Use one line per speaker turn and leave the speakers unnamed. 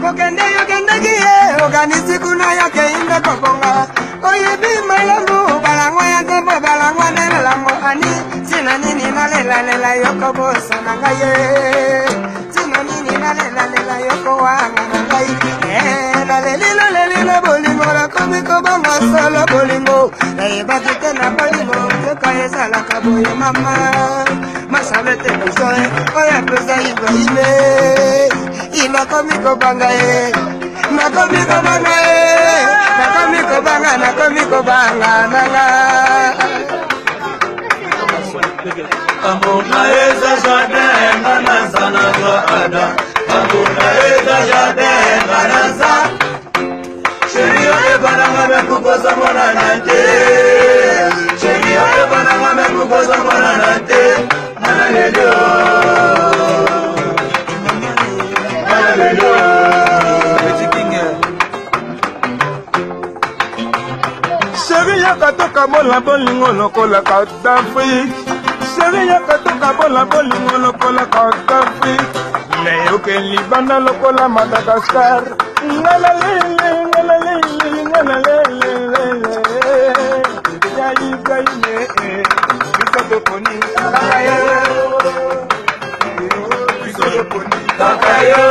Okende gie, organisi kuna yake inde kobonga. Oye bi malamu, balangwa ya tembo, balangwa nene lango ani. Sina nini na lela yoko bosa na ngaye. Sina nini na lela yoko wanga na ngaye. La lelilo bolingo, la komiko bonga solo bolingo. Bakite na bolingo, keko yesa la kaboye mama. Masalete kusoe, oya pesa ibe. Ina komiko banga na komiko banga na komiko banga nanga.
Amuna eza jardin manazana ada. Amuna eza jardin manaza. Chérie oye bananga me kukosa mona nante. Chérie oye bananga me kukosa mona nante. Hallelujah.
Chérie yakatoka bola bolingo lokola Kadhafi. Chérie yakatoka bola bolingo lokola Kadhafi. Neyoke libanda lokola Madagascar. Ngalalele. Yayi gaine. Bisoto poni. Takayo.